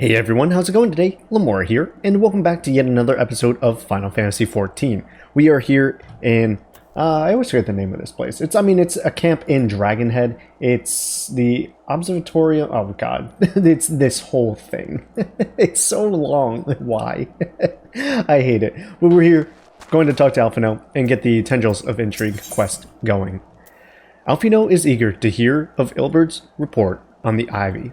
Hey everyone, how's it going today? Lamoura here, and welcome back to yet another episode of Final Fantasy XIV. We are here in, I always forget the name of this place. It's a camp in Dragonhead. It's the Observatorium, oh god, it's this whole thing. It's so long, why? I hate it. But we're here, going to talk to Alphinaud and get the Tendrils of Intrigue quest going. Alphinaud is eager to hear of Ilbert's report on the Ivy.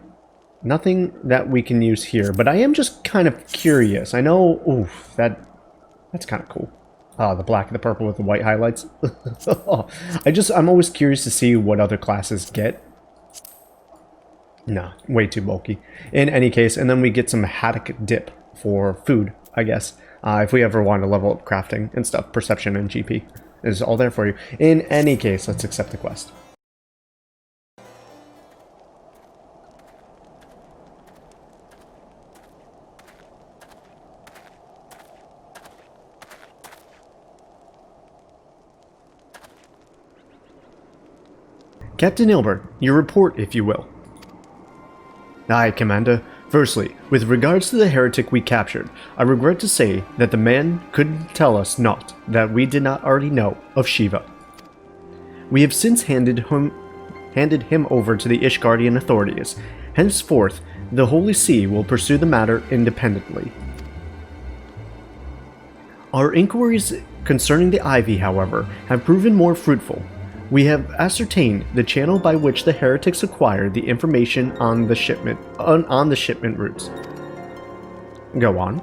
Nothing that we can use here, but I am just kind of curious. I know, oof, that's kind of cool. The black and the purple with the white highlights. I'm always curious to see what other classes get. Nah, way too bulky. In any case, and then we get some haddock dip for food, I guess. If we ever want to level up crafting and stuff, perception and GP is all there for you. In any case, let's accept the quest. Captain Ilbert, your report, if you will. Aye, Commander. Firstly, with regards to the heretic we captured, I regret to say that the man could tell us naught that we did not already know of Shiva. We have since handed him over to the Ishgardian authorities. Henceforth, the Holy See will pursue the matter independently. Our inquiries concerning the Ivy, however, have proven more fruitful. We have ascertained the channel by which the heretics acquired the information on the shipment routes. Go on.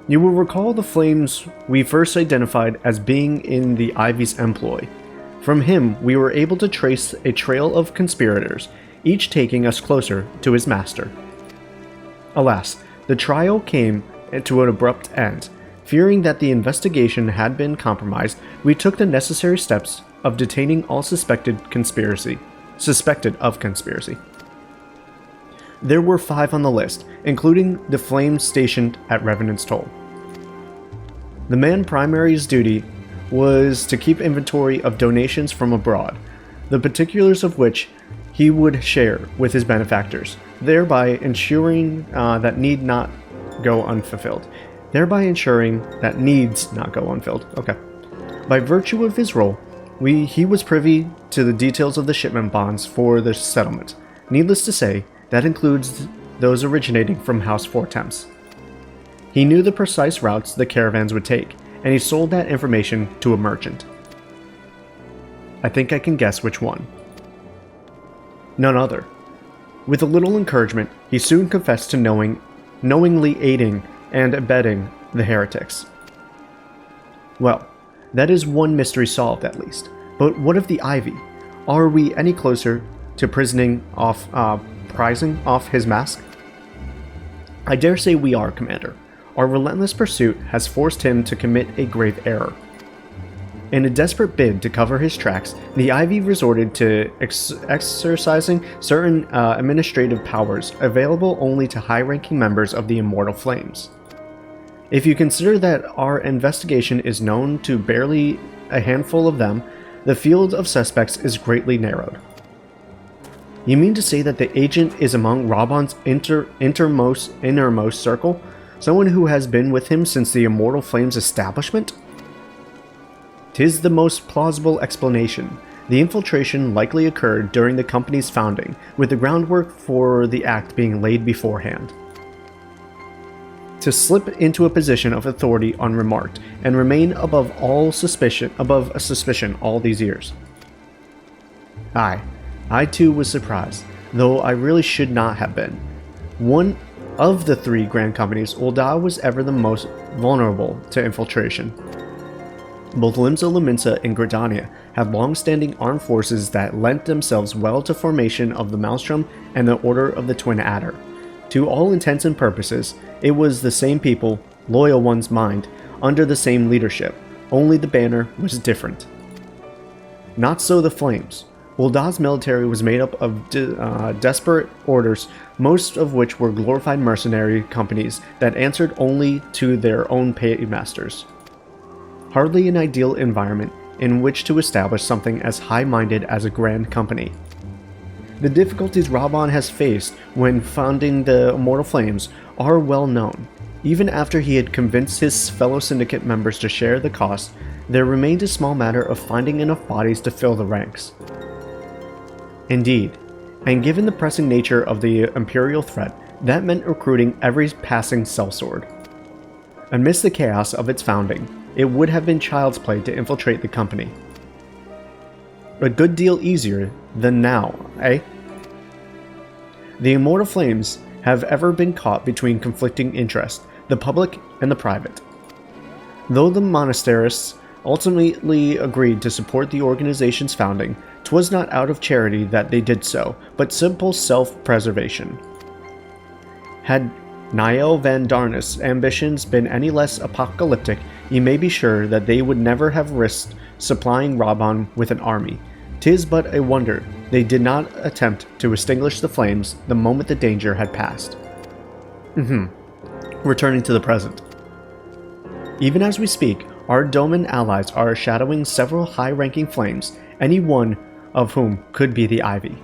You will recall the flames we first identified as being in the Ivy's employ. From him, we were able to trace a trail of conspirators, each taking us closer to his master. Alas, the trial came to an abrupt end. Fearing that the investigation had been compromised, we took the necessary steps of detaining all suspected of conspiracy. There were 5 on the list, including the flames stationed at Revenant's Toll. The man's primary duty was to keep inventory of donations from abroad, the particulars of which he would share with his benefactors, thereby ensuring that needs not go unfulfilled. Okay. By virtue of his role, he was privy to the details of the shipment bonds for the settlement. Needless to say, that includes those originating from House Fortemps. He knew the precise routes the caravans would take, and he sold that information to a merchant. I think I can guess which one. None other. With a little encouragement, he soon confessed to knowingly aiding and abetting the heretics. Well, that is one mystery solved at least. But what of the Ivy? Are we any closer to prizing off his mask? I dare say we are, Commander. Our relentless pursuit has forced him to commit a grave error. In a desperate bid to cover his tracks, the Ivy resorted to exercising certain administrative powers available only to high-ranking members of the Immortal Flames. If you consider that our investigation is known to barely a handful of them, the field of suspects is greatly narrowed. You mean to say that the agent is among Raubon's innermost circle? Someone who has been with him since the Immortal Flames establishment? 'Tis the most plausible explanation. The infiltration likely occurred during the company's founding, with the groundwork for the act being laid beforehand. To slip into a position of authority unremarked, and remain above suspicion all these years. Aye, I too was surprised, though I really should not have been. One of the 3 grand companies, Ul'dah was ever the most vulnerable to infiltration. Both Limsa Lominsa and Gridania had long-standing armed forces that lent themselves well to formation of the Maelstrom and the Order of the Twin Adder. To all intents and purposes, it was the same people, loyal one's mind, under the same leadership, only the banner was different. Not so the Flames. Ul'dah's military was made up of desperate orders, most of which were glorified mercenary companies that answered only to their own paymasters. Hardly an ideal environment in which to establish something as high-minded as a grand company. The difficulties Raban has faced when founding the Immortal Flames are well known. Even after he had convinced his fellow syndicate members to share the cost, there remained a small matter of finding enough bodies to fill the ranks. Indeed, and given the pressing nature of the Imperial threat, that meant recruiting every passing sellsword. Amidst the chaos of its founding, it would have been child's play to infiltrate the company. A good deal easier than now, eh? The Immortal Flames have ever been caught between conflicting interests, the public and the private. Though the monasterists ultimately agreed to support the organization's founding, 'twas not out of charity that they did so, but simple self-preservation. Had Niall Van Darnus' ambitions been any less apocalyptic, you may be sure that they would never have risked supplying Raban with an army. 'Tis but a wonder they did not attempt to extinguish the flames the moment the danger had passed. Returning to the present. Even as we speak, our Doman allies are shadowing several high-ranking flames, any one of whom could be the Ivy.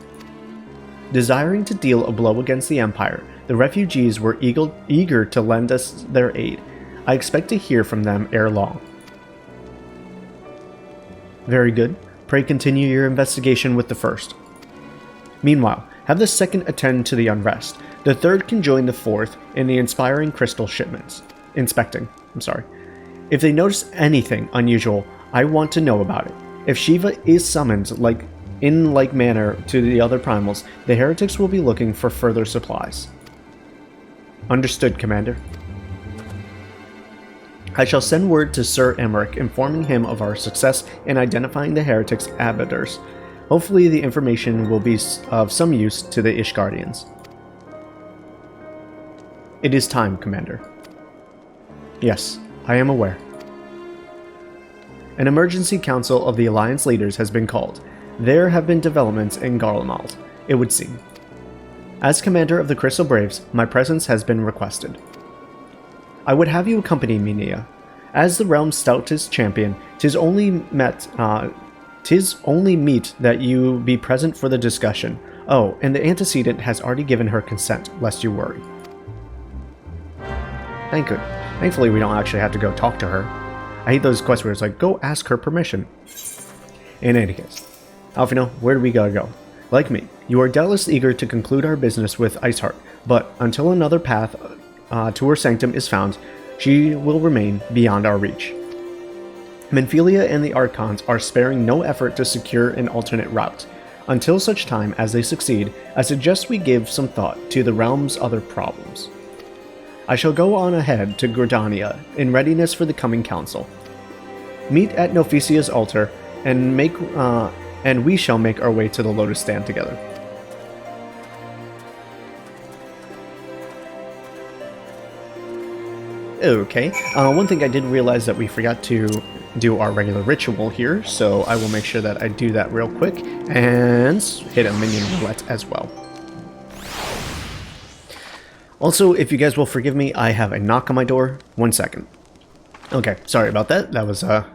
Desiring to deal a blow against the Empire, the refugees were eager to lend us their aid. I expect to hear from them ere long. Very good. Pray continue your investigation with the first. Meanwhile, have the second attend to the unrest. The third can join the fourth in the inspiring crystal shipments. Inspecting. If they notice anything unusual, I want to know about it. If Shiva is summoned in like manner to the other primals, the heretics will be looking for further supplies. Understood, Commander. I shall send word to Sir Emmerich informing him of our success in identifying the heretics' abettors. Hopefully the information will be of some use to the Ishgardians. It is time, Commander. Yes, I am aware. An emergency council of the Alliance leaders has been called. There have been developments in Garlemald, it would seem. As commander of the Crystal Braves, my presence has been requested. I would have you accompany me, Nia. As the realm's stoutest champion, 'tis only meet that you be present for the discussion. Oh, and the antecedent has already given her consent, lest you worry. Thankfully, we don't actually have to go talk to her. I hate those quests where it's like, go ask her permission. In any case, Alphinaud, where do we gotta go? Like me, you are doubtless eager to conclude our business with Iceheart, but until another path to her sanctum is found, she will remain beyond our reach. Menphilia and the Archons are sparing no effort to secure an alternate route. Until such time as they succeed, I suggest we give some thought to the realm's other problems. I shall go on ahead to Gridania in readiness for the coming council. Meet at Noficia's altar and we shall make our way to the Lotus Stand together. Okay, one thing I did realize that we forgot to do our regular ritual here, so I will make sure that I do that real quick and hit a minion roulette as well. Also, if you guys will forgive me, I have a knock on my door. 1 second. Okay, sorry about that. That was a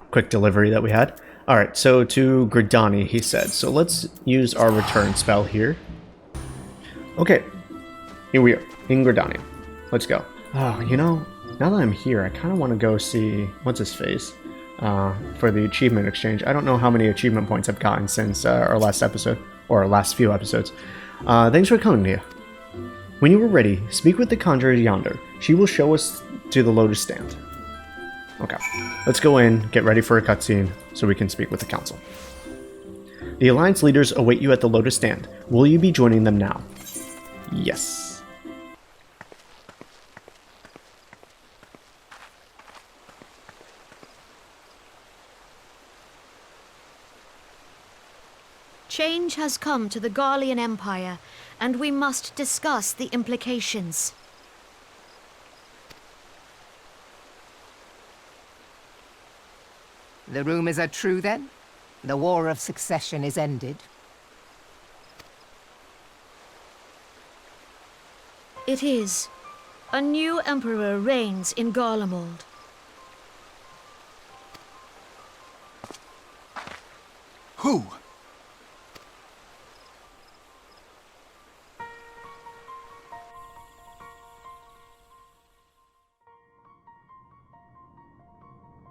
quick delivery that we had. Alright, so to Gridani, he said. So let's use our return spell here. Okay, here we are, in Gridani. Let's go. Oh, you know, now that I'm here, I kind of want to go see what's his face for the achievement exchange. I don't know how many achievement points I've gotten since our last episode, or our last few episodes. Thanks for coming, Nia. When you are ready, speak with the conjurer yonder. She will show us to the Lotus Stand. Okay, let's go in, get ready for a cutscene, so we can speak with the council. The Alliance leaders await you at the Lotus Stand. Will you be joining them now? Yes. Change has come to the Garlean Empire, and we must discuss the implications. The rumors are true, then? The War of Succession is ended? It is. A new emperor reigns in Garlemald. Who?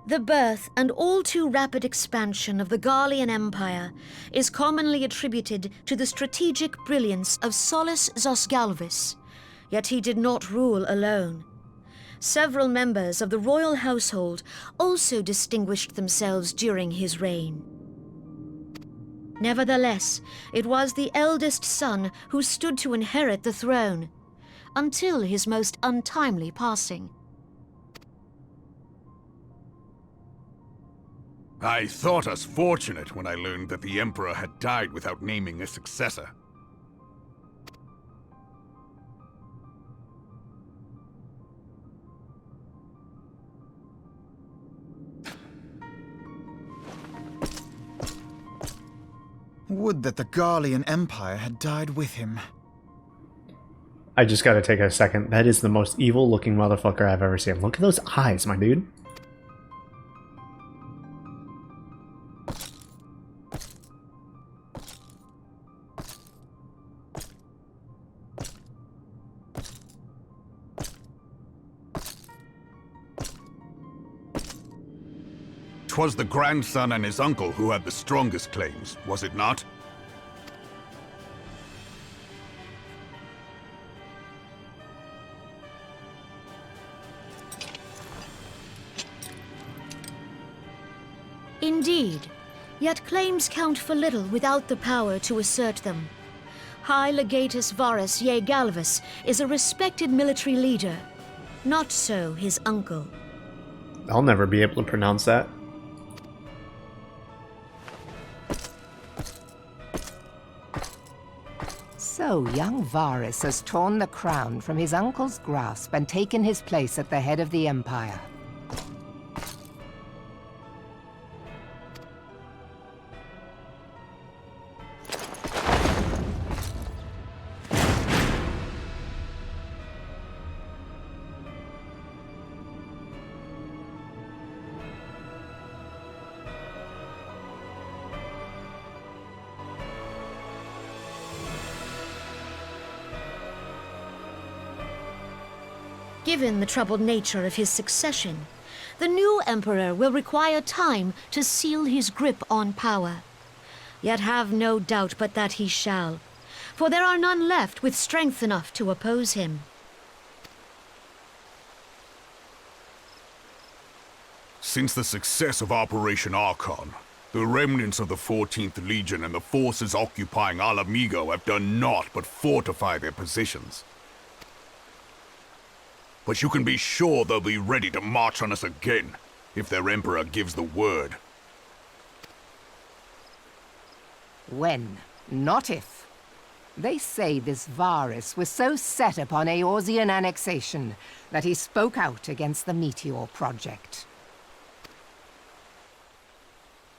The birth and all too rapid expansion of the Garlean Empire is commonly attributed to the strategic brilliance of Solus Zosgalvis, yet he did not rule alone. Several members of the royal household also distinguished themselves during his reign. Nevertheless, it was the eldest son who stood to inherit the throne, until his most untimely passing. I thought us fortunate when I learned that the Emperor had died without naming a successor. Would that the Garlean Empire had died with him. I just gotta take a second. That is the most evil looking motherfucker I've ever seen. Look at those eyes, my dude. 'Twas the grandson and his uncle who had the strongest claims, was it not? Indeed, yet claims count for little without the power to assert them. High Legatus Varus Ye Galvus is a respected military leader. Not so his uncle. I'll never be able to pronounce that. So young Varus has torn the crown from his uncle's grasp and taken his place at the head of the Empire. Given the troubled nature of his succession, the new emperor will require time to seal his grip on power. Yet have no doubt but that he shall, for there are none left with strength enough to oppose him. Since the success of Operation Archon, the remnants of the 14th Legion and the forces occupying Alamigo have done naught but fortify their positions. But you can be sure they'll be ready to march on us again, if their Emperor gives the word. When, not if. They say this Varus was so set upon Eorzean annexation that he spoke out against the Meteor Project.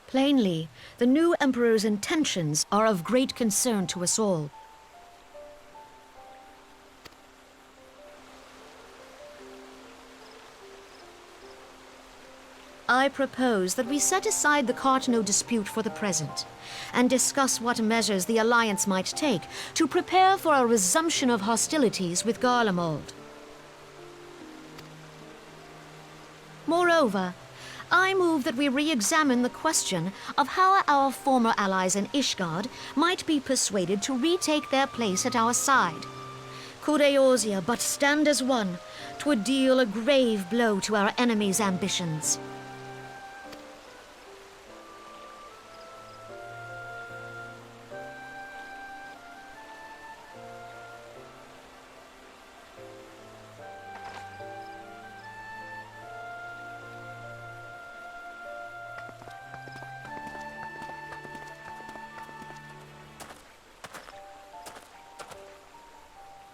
Plainly, the new emperor's intentions are of great concern to us all. I propose that we set aside the Cartano dispute for the present, and discuss what measures the Alliance might take to prepare for a resumption of hostilities with Garlemald. Moreover, I move that we re-examine the question of how our former allies in Ishgard might be persuaded to retake their place at our side. Could Eorzea but stand as one, 'twould deal a grave blow to our enemies' ambitions.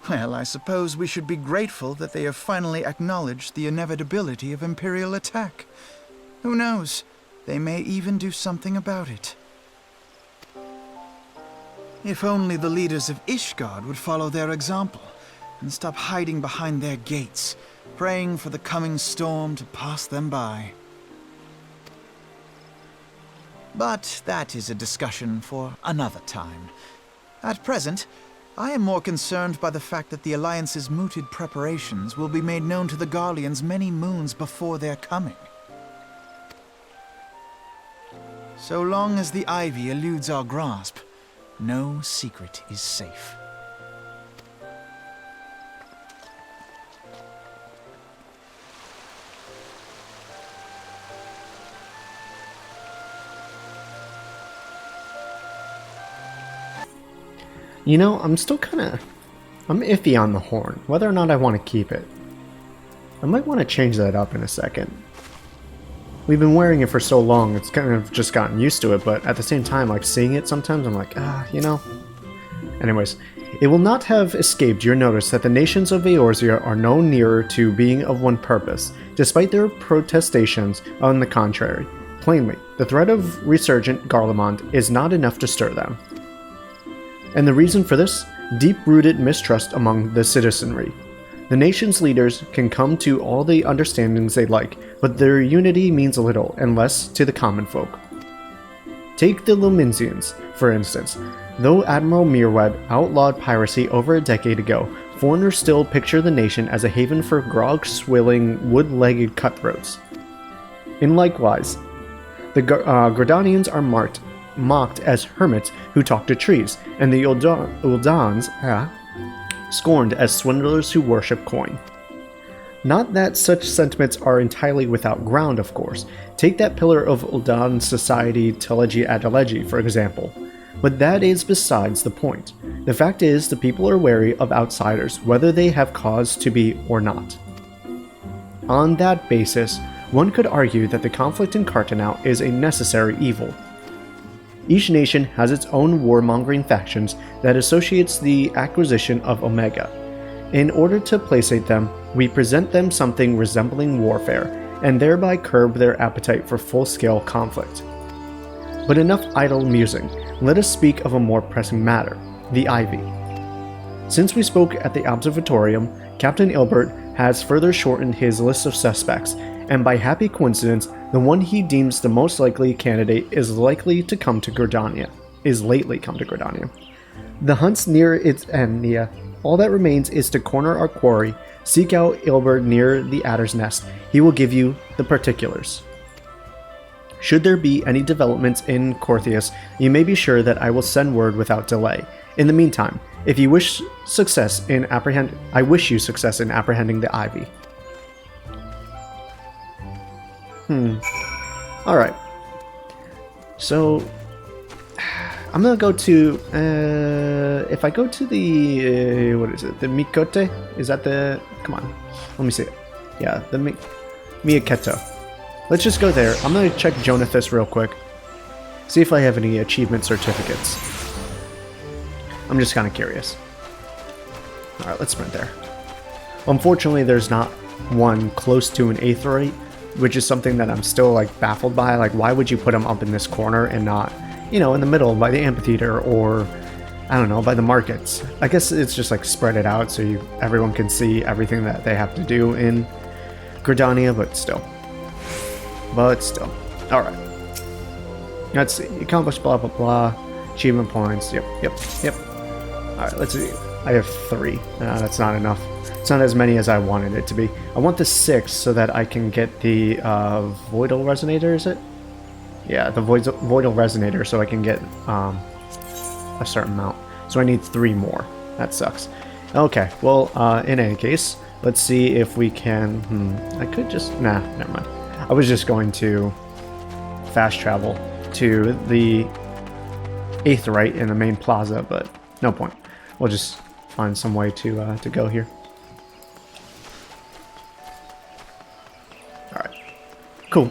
Well, I suppose we should be grateful that they have finally acknowledged the inevitability of Imperial attack. Who knows? They may even do something about it. If only the leaders of Ishgard would follow their example and stop hiding behind their gates, praying for the coming storm to pass them by. But that is a discussion for another time. At present, I am more concerned by the fact that the Alliance's mooted preparations will be made known to the Garleans many moons before their coming. So long as the ivy eludes our grasp, no secret is safe. You know, I'm still I'm iffy on the horn, whether or not I want to keep it. I might want to change that up in a second. We've been wearing it for so long, it's kind of just gotten used to it, but at the same time, like, seeing it sometimes, I'm like, you know. Anyways, it will not have escaped your notice that the nations of Eorzea are no nearer to being of one purpose, despite their protestations on the contrary. Plainly, the threat of resurgent Garlemald is not enough to stir them. And the reason for this? Deep-rooted mistrust among the citizenry. The nation's leaders can come to all the understandings they like, but their unity means little and less to the common folk. Take the Luminsians, for instance. Though Admiral Mirweb outlawed piracy over a decade ago, foreigners still picture the nation as a haven for grog-swilling, wood-legged cutthroats. In likewise, the Gordanians are mocked as hermits who talk to trees, and the Uldans scorned as swindlers who worship coin. Not that such sentiments are entirely without ground, of course. Take that pillar of Uldan society, Telegy Adelegy, for example. But that is besides the point. The fact is, the people are wary of outsiders, whether they have cause to be or not. On that basis, one could argue that the conflict in Cartanau is a necessary evil. Each nation has its own warmongering factions that associates the acquisition of Omega. In order to placate them, we present them something resembling warfare, and thereby curb their appetite for full-scale conflict. But enough idle musing, let us speak of a more pressing matter, the Ivy. Since we spoke at the Observatorium, Captain Ilbert has further shortened his list of suspects, and by happy coincidence, the one he deems the most likely candidate is lately come to Gordania. The hunt's near its end, all that remains is to corner our quarry, seek out Ilbert near the Adder's Nest. He will give you the particulars. Should there be any developments in Corthius, you may be sure that I will send word without delay. In the meantime, if you wish success in I wish you success in apprehending the Ivy. Alright. So, I'm gonna go to, if I go to the, what is it, the Mikote? Is that the, come on, let me see it. Yeah, the Miyaketo. Let's just go there. I'm gonna check Jonathus real quick. See if I have any achievement certificates. I'm just kind of curious. Alright, let's sprint there. Unfortunately, there's not one close to an aetheryte, which is something that I'm still like baffled by. Like, why would you put them up in this corner and not, you know, in the middle by the amphitheater, or I don't know, by the markets? I guess it's just like spread it out so everyone can see everything that they have to do in Gridania, but still. Alright. Let's see. Accomplish blah blah blah. Achievement points. Yep. Alright, let's see. I have 3. That's not enough. It's not as many as I wanted it to be. I want the 6 so that I can get the Voidal Resonator, is it? Yeah, the Voidal Resonator, so I can get a certain amount. So I need 3 more. That sucks. Okay, well, in any case, let's see if we can... I could just... Nah, never mind. I was just going to fast travel to the aetheryte in the main plaza, but no point. We'll just find some way to go here. Alright. Cool.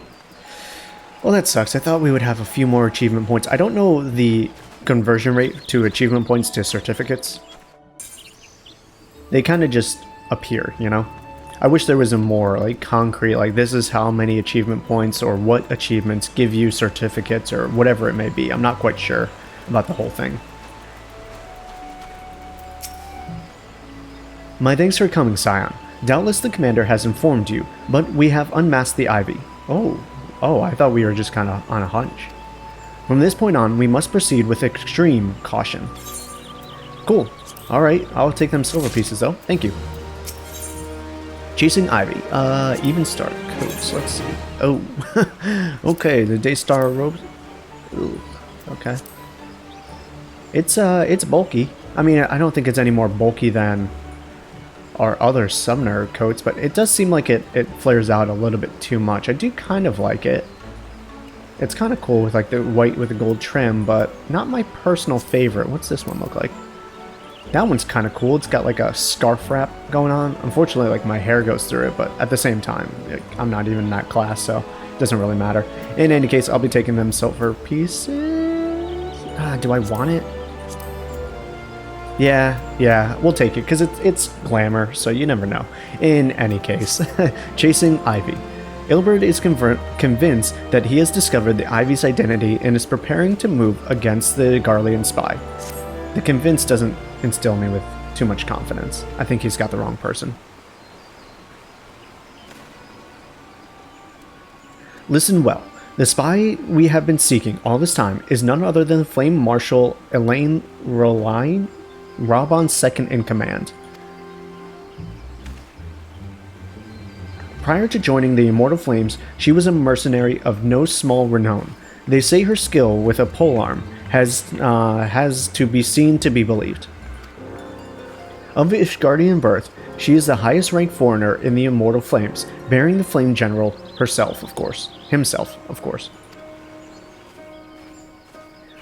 Well, that sucks. I thought we would have a few more achievement points. I don't know the conversion rate to achievement points to certificates. They kind of just appear, you know? I wish there was a more, like, concrete, like, this is how many achievement points or what achievements give you certificates or whatever it may be. I'm not quite sure about the whole thing. My thanks for coming, Scion. Doubtless the commander has informed you, but we have unmasked the Ivy. Oh, I thought we were just kind of on a hunch. From this point on, we must proceed with extreme caution. Cool. Alright, I'll take them silver pieces though. Thank you. Chasing Ivy. Even start codes. Let's see. Oh. Okay, the Daystar robes. Ooh, okay. It's bulky. I mean, I don't think it's any more bulky than our other summoner coats, but it does seem like it flares out a little bit too much. I do kind of like it. It's kind of cool with like the white with the gold trim, but not my personal favorite. What's this one look like? That one's kind of cool. It's got like a scarf wrap going on. Unfortunately, like my hair goes through it, but at the same time, I'm not even in that class, so it doesn't really matter. In any case, I'll be taking them silver pieces. Do I want it? Yeah, we'll take it, because it's glamour, so you never know. In any case, chasing Ivy. Ilbert is convinced that he has discovered the Ivy's identity and is preparing to move against the Garlean spy. The convinced doesn't instill me with too much confidence. I think he's got the wrong person. Listen well. The spy we have been seeking all this time is none other than Flame Marshal Elaine Roline, Raubon's second in command. Prior to joining the Immortal Flames, she was a mercenary of no small renown. They say her skill with a polearm has to be seen to be believed. Of Ishgardian birth, she is the highest ranked foreigner in the Immortal Flames, bearing the Flame General himself, of course.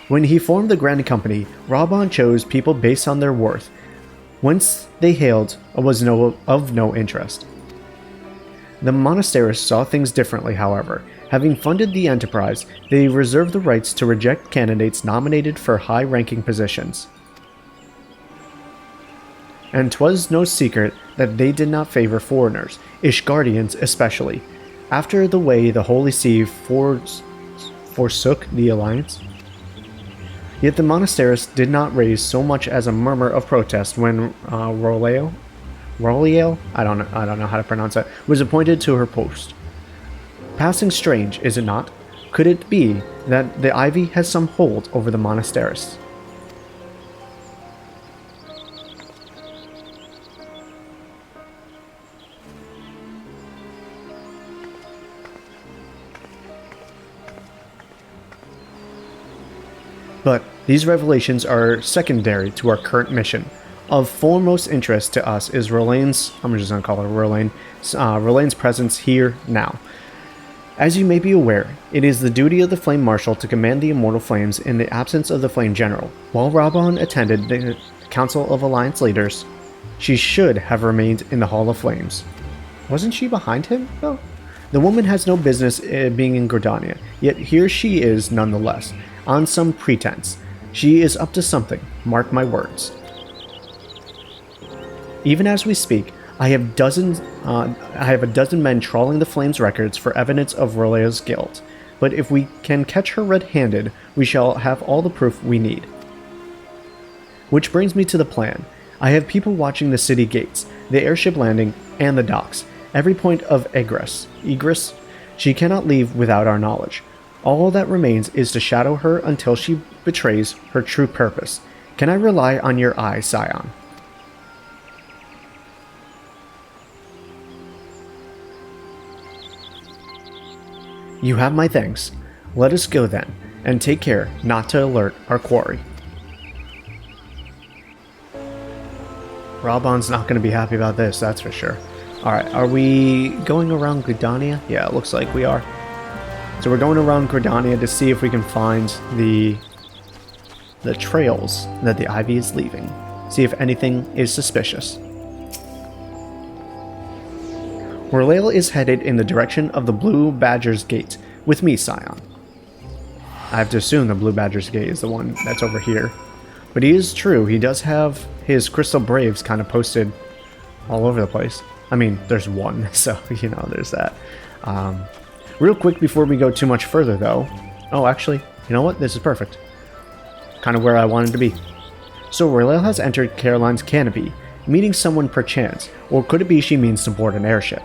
When he formed the Grand Company, Raubon chose people based on their worth. Whence they hailed was of no interest. The monasteries saw things differently, however. Having funded the enterprise, they reserved the rights to reject candidates nominated for high-ranking positions. And 'twas no secret that they did not favor foreigners, Ishgardians especially, after the way the Holy See forsook the alliance. Yet the monasteries did not raise so much as a murmur of protest when Roliel, I don't know how to pronounce that, was appointed to her post. Passing strange, is it not? Could it be that the Ivy has some hold over the monasteries? But these revelations are secondary to our current mission. Of foremost interest to us is Rolain's, I'm just going to call her Rolain, Rolain's presence here now. As you may be aware, it is the duty of the Flame Marshal to command the Immortal Flames in the absence of the Flame General. While Raubon attended the Council of Alliance Leaders, she should have remained in the Hall of Flames. Wasn't she behind him, though? The woman has no business being in Gridania, yet here she is nonetheless, on some pretense. She is up to something, mark my words. Even as we speak, I have a dozen men trawling the Flames records for evidence of Rolea's guilt, but if we can catch her red-handed, we shall have all the proof we need. Which brings me to the plan. I have people watching the city gates, the airship landing, and the docks, every point of egress. She cannot leave without our knowledge. All that remains is to shadow her until she betrays her true purpose. Can I rely on your eye, Scion? You have my thanks. Let us go then, and take care not to alert our quarry. Raubon's not going to be happy about this, that's for sure. Alright, are we going around Gridania? Yeah, it looks like we are. So we're going around Gridania to see if we can find the trails that the Ivy is leaving. See if anything is suspicious. Rolail is headed in the direction of the Blue Badger's Gate, with me, Scion. I have to assume the Blue Badger's Gate is the one that's over here. But he is true, he does have his Crystal Braves kind of posted all over the place. I mean, there's one, so, you know, there's that. Real quick before we go too much further, though. Oh, actually, you know what? This is perfect. Kind of where I wanted to be. So Rolail has entered Caroline's canopy, meeting someone perchance, or could it be she means to board an airship?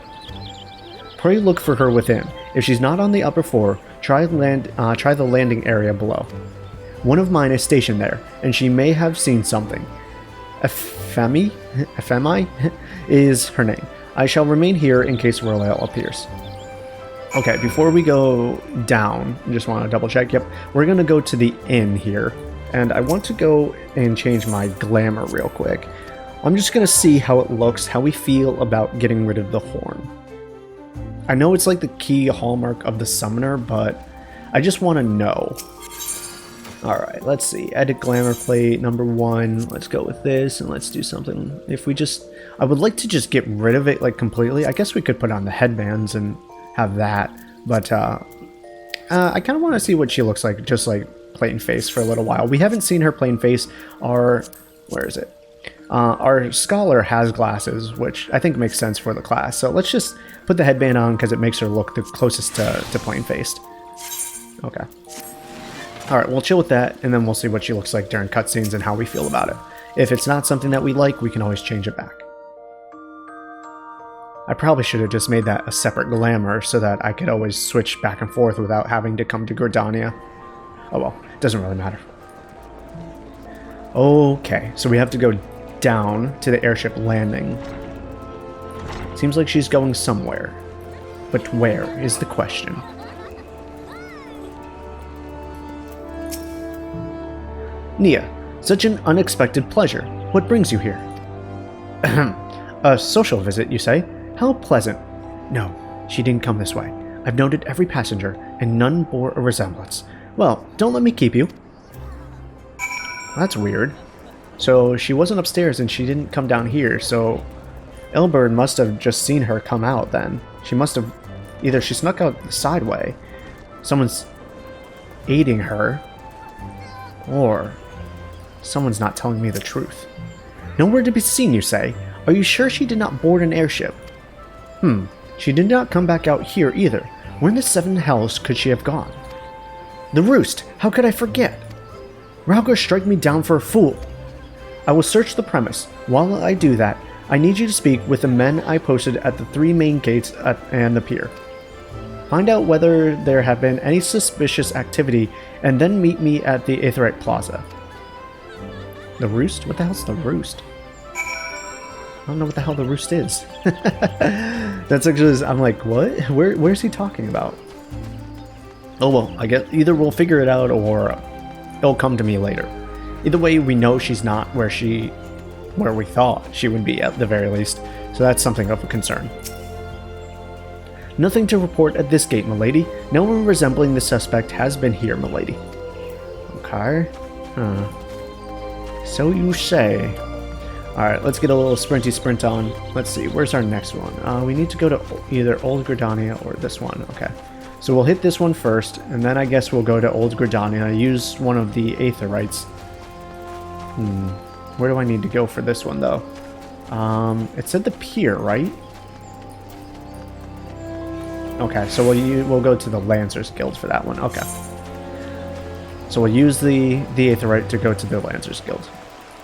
Pray look for her within. If she's not on the upper floor, try the landing area below. One of mine is stationed there, and she may have seen something. Ephemi is her name. I shall remain here in case Rolail appears. Okay, before we go down, I just want to double check. Yep, we're going to go to the inn here. And I want to go and change my glamour real quick. I'm just going to see how it looks, how we feel about getting rid of the horn. I know it's like the key hallmark of the summoner, but I just want to know. Alright, let's see. Edit glamour plate number 1. Let's go with this, and let's do something. If we just... I would like to just get rid of it, like, completely. I guess we could put on the headbands and have that. But, I kind of want to see what she looks like, just, like, plain face for a little while. We haven't seen her plain face. Where is it? Our scholar has glasses, which I think makes sense for the class. So let's just put the headband on because it makes her look the closest to plain faced. Okay. Alright, we'll chill with that, and then we'll see what she looks like during cutscenes and how we feel about it. If it's not something that we like, we can always change it back. I probably should have just made that a separate glamour so that I could always switch back and forth without having to come to Gridania. Oh well, doesn't really matter. Okay, so we have to go down to the airship landing. Seems like she's going somewhere. But where is the question? Nia, such an unexpected pleasure. What brings you here? A social visit, you say? How pleasant. No, she didn't come this way. I've noted every passenger, and none bore a resemblance. Well, don't let me keep you. That's weird. So she wasn't upstairs and she didn't come down here, so Elbird must have just seen her come out then. She must have... Either she snuck out the side way, someone's aiding her, or someone's not telling me the truth. Nowhere to be seen, you say? Are you sure she did not board an airship? She did not come back out here either. Where in the seven hells could she have gone? The roost! How could I forget? Raugr strike me down for a fool. I will search the premise. While I do that, I need you to speak with the men I posted at the 3 main gates and the pier. Find out whether there have been any suspicious activity, and then meet me at the Aetherite Plaza. The roost? What the hell's the roost? I don't know what the hell the roost is. That's actually... I'm like, what? Where's he talking about? Oh well, I guess either we'll figure it out or it'll come to me later. Either way, we know she's not where we thought she would be at the very least, so that's something of a concern. Nothing to report at this gate, milady. No one resembling the suspect has been here, milady. Okay. So you say. Alright, let's get a little sprinty sprint on. Let's see, where's our next one? We need to go to either Old Gridania or this one. Okay. So we'll hit this one first, and then I guess we'll go to Old Gridania, use one of the Aetherites. Where do I need to go for this one, though? It said the pier, right? Okay, so we'll go to the Lancers Guild for that one. Okay. So we'll use the Aetherite to go to the Lancers Guild.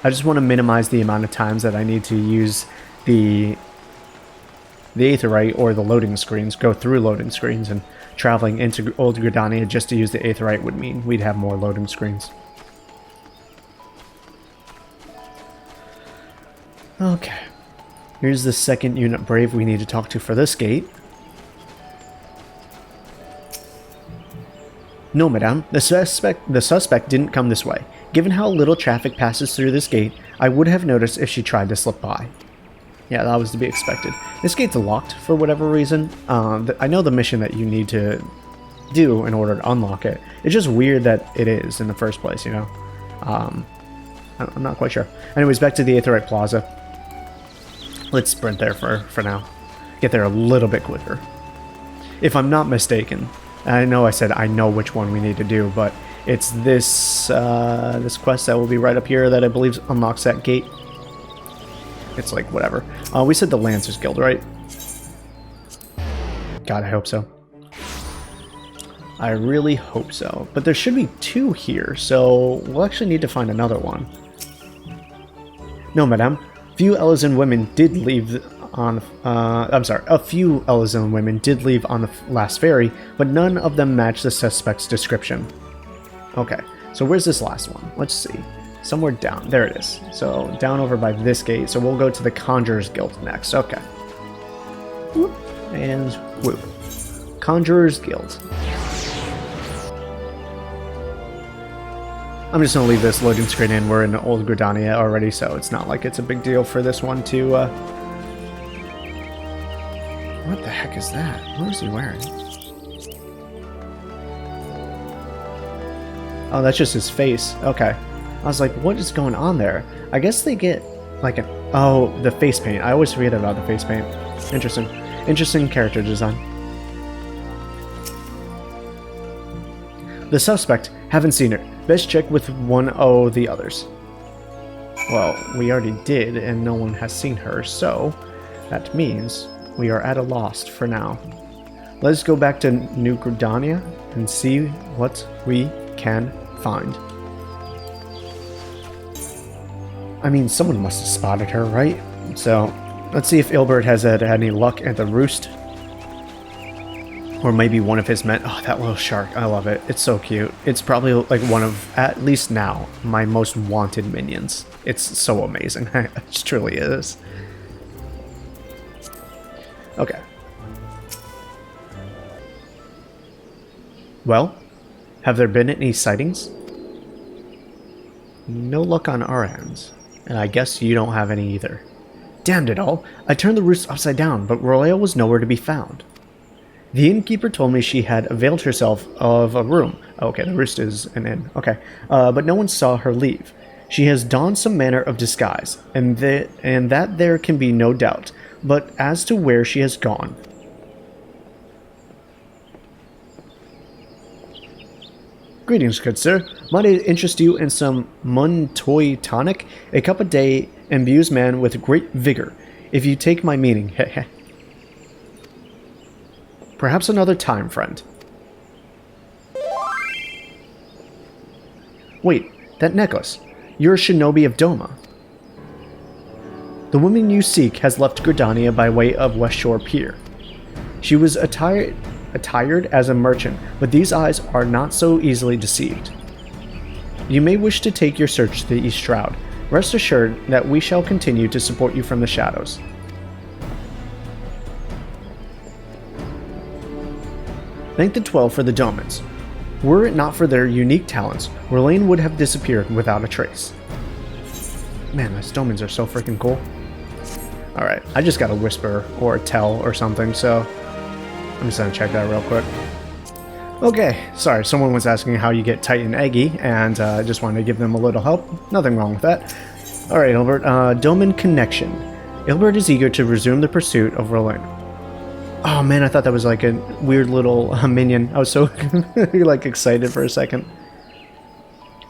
I just want to minimize the amount of times that I need to use the Aetherite or the loading screens, go through loading screens, and traveling into Old Gridania just to use the Aetherite would mean we'd have more loading screens. Okay. Here's the second unit brave we need to talk to for this gate. No, madame. The suspect didn't come this way. Given how little traffic passes through this gate, I would have noticed if she tried to slip by. Yeah, that was to be expected. This gate's locked for whatever reason. I know the mission that you need to do in order to unlock it. It's just weird that it is in the first place, you know? I'm not quite sure. Anyways, back to the Aetherite Plaza. Let's sprint there for now. Get there a little bit quicker. If I'm not mistaken, I know I said I know which one we need to do, but it's this this quest that will be right up here that I believe unlocks that gate. It's like whatever. We said the Lancers Guild, right? God, I hope so. I really hope so. But there should be 2 here, so we'll actually need to find another one. No, madame. Few Elysian women did leave on... a few Elysian women did leave on the last ferry, but none of them match the suspect's description. Okay, so where's this last one? Let's see. Somewhere down. There it is. So, down over by this gate. So we'll go to the Conjurer's Guild next. Okay. Whoop. And whoop. Conjurer's Guild. I'm just gonna leave this loading screen in. We're in Old Gridania already, so it's not like it's a big deal for this one to, What the heck is that? What is he wearing? Oh, that's just his face. Okay. I was like, what is going on there? I guess they get, like, oh, the face paint. I always forget about the face paint. Interesting. Interesting character design. The suspect. Haven't seen her. Best check with one of the others. Well, we already did, and no one has seen her, so that means we are at a loss for now. Let's go back to New Gridania and see what we can find. I mean, someone must have spotted her, right? So, let's see if Ilbert has had any luck at the roost. Or maybe one of his men. Oh, that little shark. I love it. It's so cute. It's probably like one of, at least now, my most wanted minions. It's so amazing. It truly is. Okay. Well, have there been any sightings? No luck on our ends. And I guess you don't have any either. Damned it all. I turned the roost upside down, but Royale was nowhere to be found. The innkeeper told me she had availed herself of a room. Okay, the roost is an inn. Okay. But no one saw her leave. She has donned some manner of disguise, and that there can be no doubt. But as to where she has gone... Greetings, good sir. Might I interest you in some Muntoy tonic? A cup a day imbues man with great vigor, if you take my meaning. Heh. Perhaps another time, friend. Wait, that necklace. You're a shinobi of Doma. The woman you seek has left Gridania by way of West Shore Pier. She was attired as a merchant, but these eyes are not so easily deceived. You may wish to take your search to the East Shroud. Rest assured that we shall continue to support you from the shadows. Thank the 12 for the Domans. Were it not for their unique talents, R'lyeh would have disappeared without a trace. Man, those Domans are so freaking cool. Alright, I just got a whisper or a tell or something, so I'm just gonna check that real quick. Okay, sorry, someone was asking how you get Titan Eggy, and I just wanted to give them a little help. Nothing wrong with that. Alright, Ilbert, Doman Connection. Ilbert is eager to resume the pursuit of R'lyeh. Oh man, I thought that was like a weird little minion. I was so like excited for a second.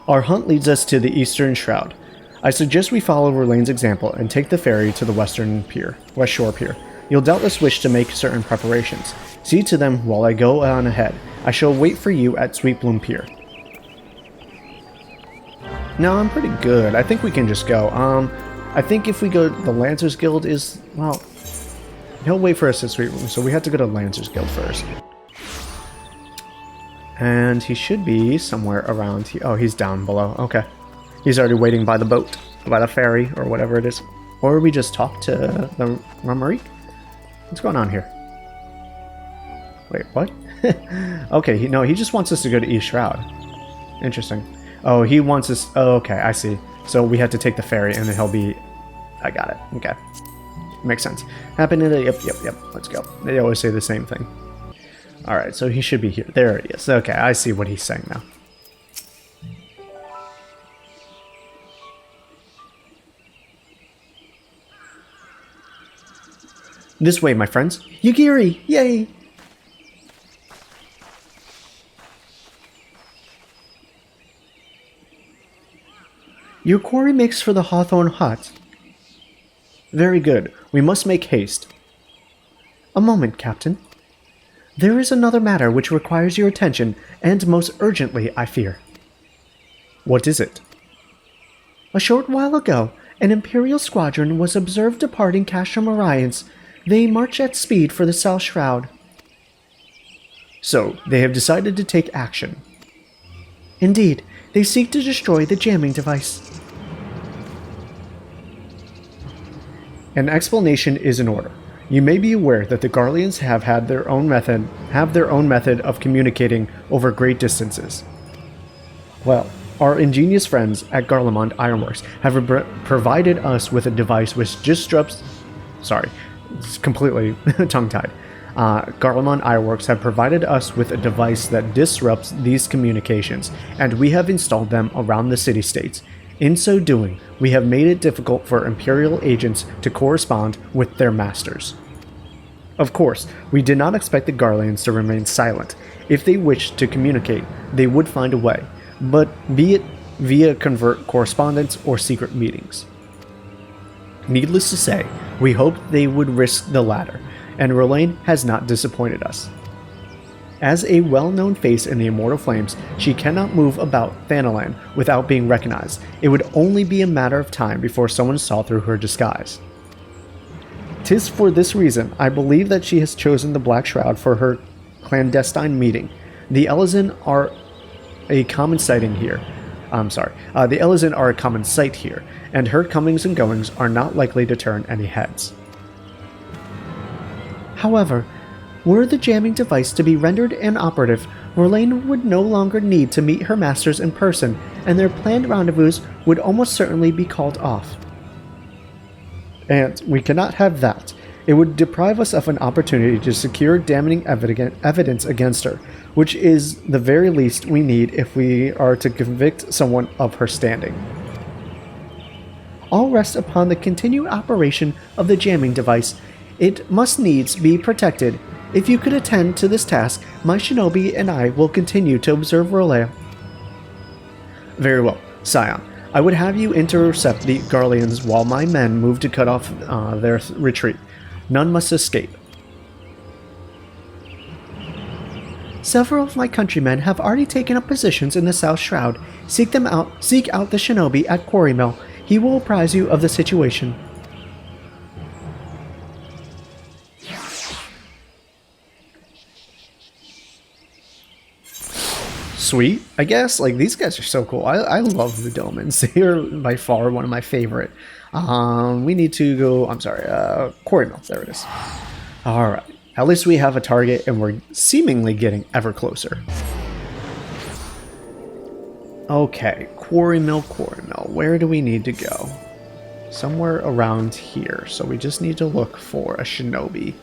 Our hunt leads us to the Eastern Shroud. I suggest we follow R'lyeh's example and take the ferry to the West Shore Pier. You'll doubtless wish to make certain preparations. See to them while I go on ahead. I shall wait for you at Sweetbloom Pier. No, I'm pretty good. I think we can just go. I think if we go, the Lancers Guild is, well, he'll wait for us at Sweetbloom, so we have to go to Lancers Guild first. And he should be somewhere around here. Oh, he's down below. Okay. He's already waiting by the boat, by the ferry, or whatever it is. Or we just talk to the Ramarique? What's going on here? Wait, what? Okay, he just wants us to go to East Shroud. Interesting. Oh, he wants us... Oh, okay, I see. So we have to take the ferry, and then he'll be... I got it. Okay. Makes sense. Happen in the... Yep. Let's go. They always say the same thing. Alright, so he should be here. There he is. Okay, I see what he's saying now. This way, my friends. Yugiri! Yay! Your quarry makes for the Hawthorn Hut. Very good. We must make haste. A moment, Captain. There is another matter which requires your attention, and most urgently, I fear. What is it? A short while ago, an Imperial squadron was observed departing Castrum Orions. They march at speed for the South Shroud. So, they have decided to take action. Indeed, they seek to destroy the jamming device. An explanation is in order. You may be aware that the Garleans have their own method of communicating over great distances. Well, our ingenious friends at Garlemald Ironworks have provided us with a device which disrupts... Sorry, it's completely tongue-tied. Garlemald Ironworks have provided us with a device that disrupts these communications, and we have installed them around the city-states. In so doing, we have made it difficult for Imperial agents to correspond with their masters. Of course, we did not expect the Garleans to remain silent. If they wished to communicate, they would find a way, but be it via covert correspondence or secret meetings. Needless to say, we hoped they would risk the latter, and Rolaine has not disappointed us. As a well-known face in the Immortal Flames, she cannot move about Thanalan without being recognized. It would only be a matter of time before someone saw through her disguise. 'Tis for this reason I believe that she has chosen the Black Shroud for her clandestine meeting. The Elezen are a common sighting here. The Elezen are a common sight here, and her comings and goings are not likely to turn any heads. However, were the jamming device to be rendered inoperative, Rolaine would no longer need to meet her masters in person, and their planned rendezvous would almost certainly be called off. And we cannot have that. It would deprive us of an opportunity to secure damning evidence against her, which is the very least we need if we are to convict someone of her standing. All rests upon the continued operation of the jamming device. It must needs be protected. If you could attend to this task, my shinobi and I will continue to observe Eorzea. Very well, Scion. I would have you intercept the Garleans while my men move to cut off their retreat. None must escape. Several of my countrymen have already taken up positions in the South Shroud. Seek out the shinobi at Quarry Mill. He will apprise you of the situation. Sweet, I guess. Like, these guys are so cool. I love the Domans. They're by far one of my favorite. We need to go, Quarry Mill. There it is. Alright. At least we have a target, and we're seemingly getting ever closer. Okay, Quarry Mill. Where do we need to go? Somewhere around here. So we just need to look for a shinobi.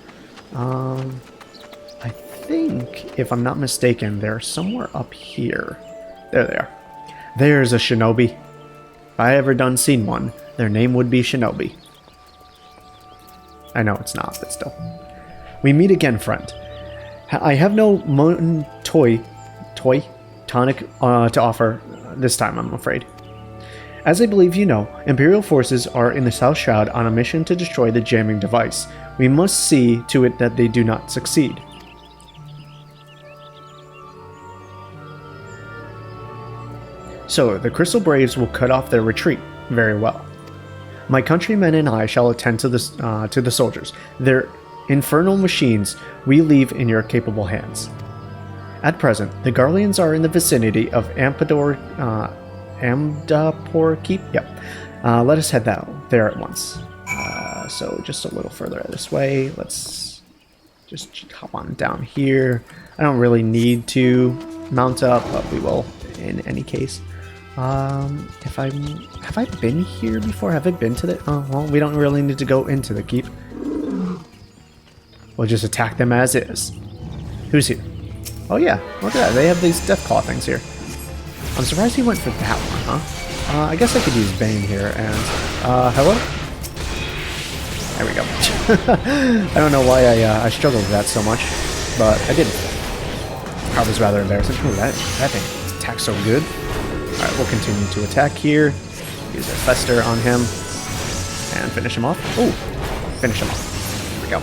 I think, if I'm not mistaken, they're somewhere up here. There they are. There's a shinobi. If I ever done seen one, their name would be Shinobi. I know it's not, but still. We meet again, friend. I have no tonic to offer this time, I'm afraid. As I believe you know, Imperial forces are in the South Shroud on a mission to destroy the jamming device. We must see to it that they do not succeed. So, the Crystal Braves will cut off their retreat. Very well. My countrymen and I shall attend to the soldiers. Their infernal machines we leave in your capable hands. At present, the Garleans are in the vicinity of Amdapor Keep. Yep. Let us head there at once. So just a little further this way. Let's just hop on down here. I don't really need to mount up, but we will in any case. Have I been here before? Have I been to the... Oh, well, we don't really need to go into the keep. We'll just attack them as is. Who's here? Oh yeah, look at that. They have these Deathclaw things here. I'm surprised he went for that one, huh? I guess I could use Bane here, and... hello? There we go. I don't know why I struggled with that so much, but I did. That was rather embarrassing. Ooh, that thing attacks so good. Alright, we'll continue to attack here. Use a Fester on him. And finish him off. Oh, finish him off. There we go.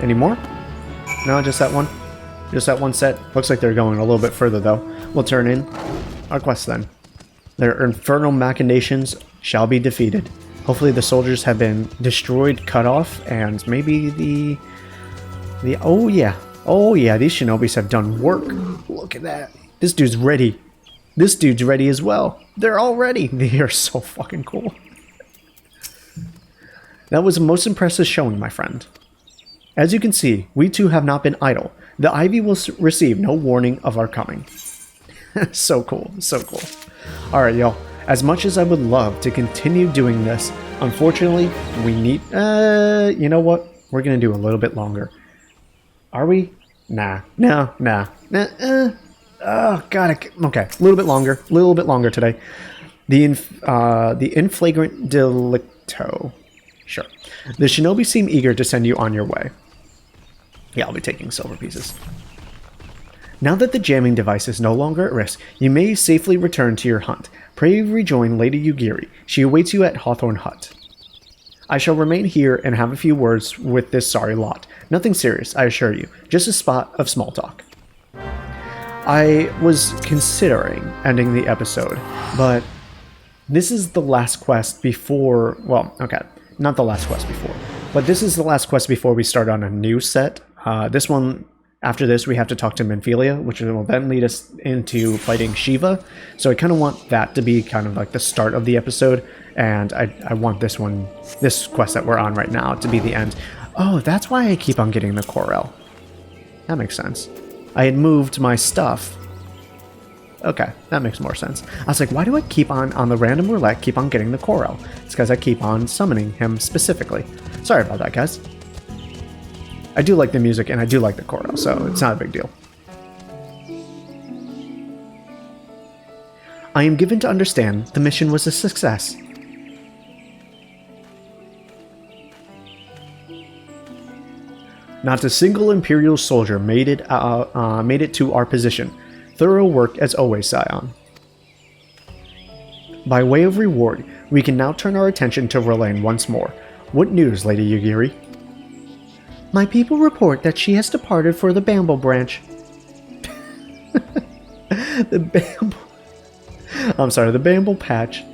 Any more? No, just that one? Just that one set? Looks like they're going a little bit further, though. We'll turn in our quest then. Their infernal machinations shall be defeated. Hopefully the soldiers have been destroyed, cut off, and maybe the... Oh yeah, these shinobis have done work. Look at that. This dude's ready. This dude's ready as well. They're all ready. They are so fucking cool. That was a most impressive showing, my friend. As you can see, we too have not been idle. The Ivy will receive no warning of our coming. So cool, so cool. Alright, y'all. As much as I would love to continue doing this, unfortunately, we need... you know what? We're gonna do a little bit longer. Are we? Nah. Oh, God. Okay, a little bit longer today. The inflagrant delicto. Sure. The shinobi seem eager to send you on your way. Yeah, I'll be taking silver pieces. Now that the jamming device is no longer at risk, you may safely return to your hunt. Pray rejoin Lady Yugiri. She awaits you at Hawthorne Hut. I shall remain here and have a few words with this sorry lot. Nothing serious, I assure you. Just a spot of small talk. I was considering ending the episode, but this is the last quest before... Well, okay, not the last quest before. But this is the last quest before we start on a new set. This one... After this, we have to talk to Menphelia, which will then lead us into fighting Shiva. So I kind of want that to be kind of like the start of the episode, and I want this quest that we're on right now, to be the end. Oh, that's why I keep on getting the Corel. That makes sense. I had moved my stuff. Okay, that makes more sense. I was like, why do I keep on the random roulette, keep on getting the Corel? It's because I keep on summoning him specifically. Sorry about that, guys. I do like the music, and I do like the choreo, so it's not a big deal. I am given to understand the mission was a success. Not a single Imperial soldier made it to our position. Thorough work as always, Scion. By way of reward, we can now turn our attention to Verlaine once more. What news, Lady Yugiri? My people report that she has departed for the Bamble branch. The Bamble patch.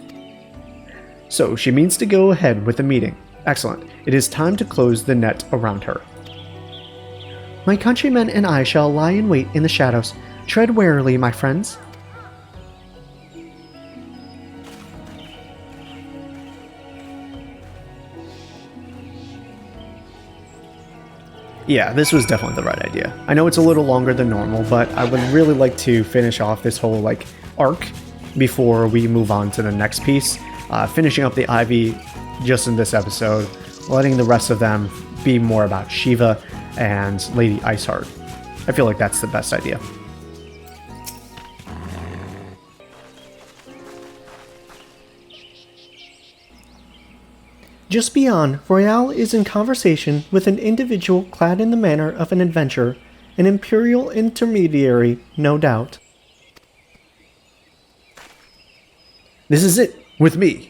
So she means to go ahead with the meeting. Excellent. It is time to close the net around her. My countrymen and I shall lie in wait in the shadows. Tread warily, my friends. Yeah, this was definitely the right idea. I know it's a little longer than normal, but I would really like to finish off this whole, arc before we move on to the next piece. Finishing up the Ivy just in this episode, letting the rest of them be more about Shiva and Lady Iceheart. I feel like that's the best idea. Just beyond, Royale is in conversation with an individual clad in the manner of an adventurer, an Imperial intermediary, no doubt. This is it, with me.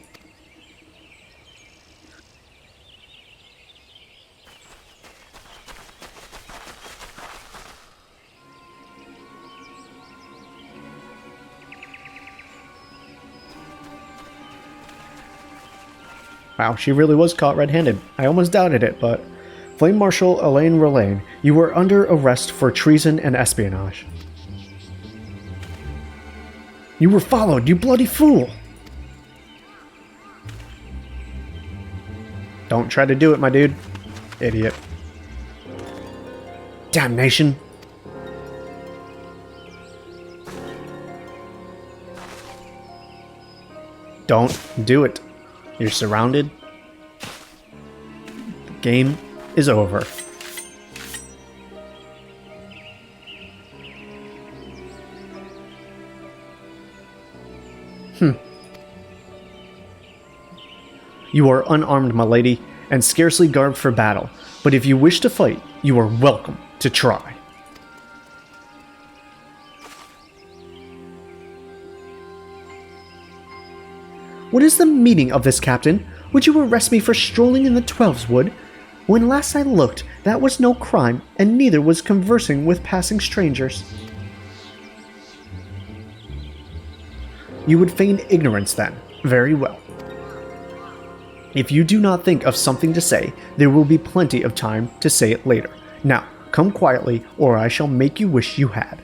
Wow, she really was caught red-handed. I almost doubted it, but... Flame Marshal Elaine Verlaine, you were under arrest for treason and espionage. You were followed, you bloody fool! Don't try to do it, my dude. Idiot. Damnation! Don't do it. You're surrounded. The game is over. You are unarmed, my lady, and scarcely garbed for battle, but if you wish to fight, you are welcome to try. What is the meaning of this, Captain? Would you arrest me for strolling in the Twelves Wood? When last I looked, that was no crime, and neither was conversing with passing strangers. You would feign ignorance, then. Very well. If you do not think of something to say, there will be plenty of time to say it later. Now, come quietly, or I shall make you wish you had.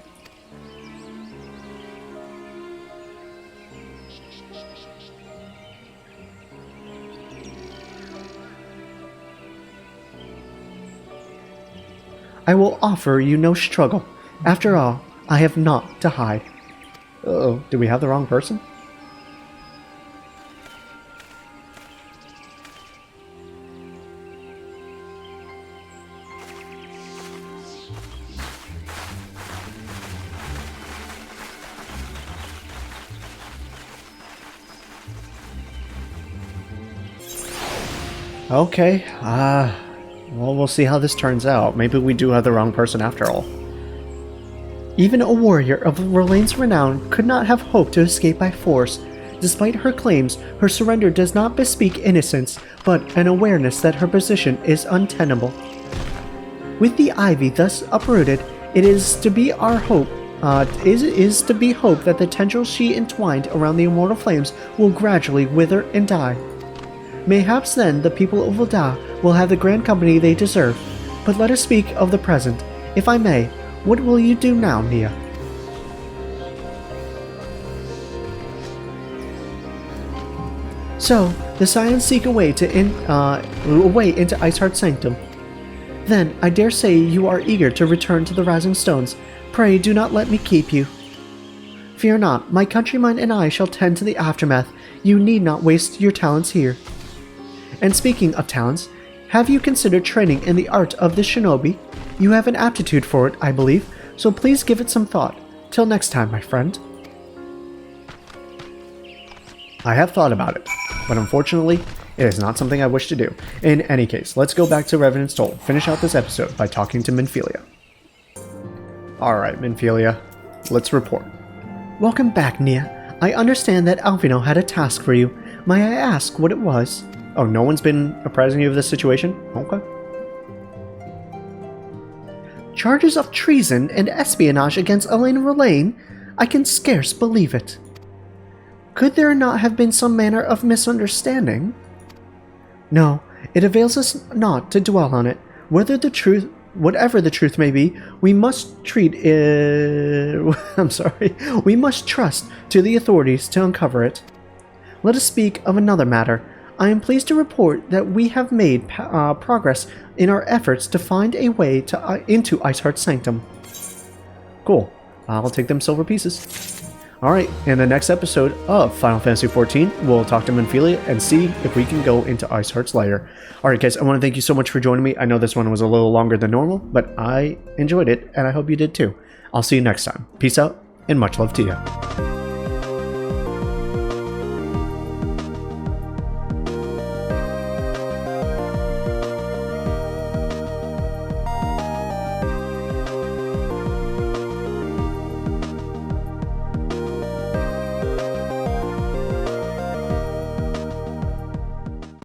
I will offer you no struggle. After all, I have naught to hide. Uh-oh, did we have the wrong person? Okay, well, we'll see how this turns out. Maybe we do have the wrong person after all. Even a warrior of Verlaine's renown could not have hoped to escape by force. Despite her claims, her surrender does not bespeak innocence, but an awareness that her position is untenable. With the ivy thus uprooted, it is to be our hope, is to be hoped that the tendrils she entwined around the immortal flames will gradually wither and die. Mayhaps then the people of Ul'dah will have the grand company they deserve. But let us speak of the present. If I may, what will you do now, Nia? So, the Scions seek a way into Iceheart's sanctum. Then, I dare say you are eager to return to the Rising Stones. Pray do not let me keep you. Fear not, my countrymen and I shall tend to the aftermath. You need not waste your talents here. And speaking of talents, have you considered training in the art of the shinobi? You have an aptitude for it, I believe, so please give it some thought. Till next time, my friend. I have thought about it, but unfortunately, it is not something I wish to do. In any case, let's go back to Revenant's Toll, finish out this episode by talking to Minfilia. Alright, Minfilia, let's report. Welcome back, Nia. I understand that Alphinaud had a task for you. May I ask what it was? Oh, no one's been apprising you of this situation? Okay. Charges of treason and espionage against Elaine Verlaine? I can scarce believe it. Could there not have been some manner of misunderstanding? No, it avails us not to dwell on it. Whatever the truth may be, we must treat it... we must trust to the authorities to uncover it. Let us speak of another matter. I am pleased to report that we have made progress in our efforts to find a way into Iceheart's sanctum. Cool. I'll take them silver pieces. Alright, in the next episode of Final Fantasy XIV, we'll talk to Minfilia and see if we can go into Iceheart's lair. Alright guys, I want to thank you so much for joining me. I know this one was a little longer than normal, but I enjoyed it, and I hope you did too. I'll see you next time. Peace out, and much love to you.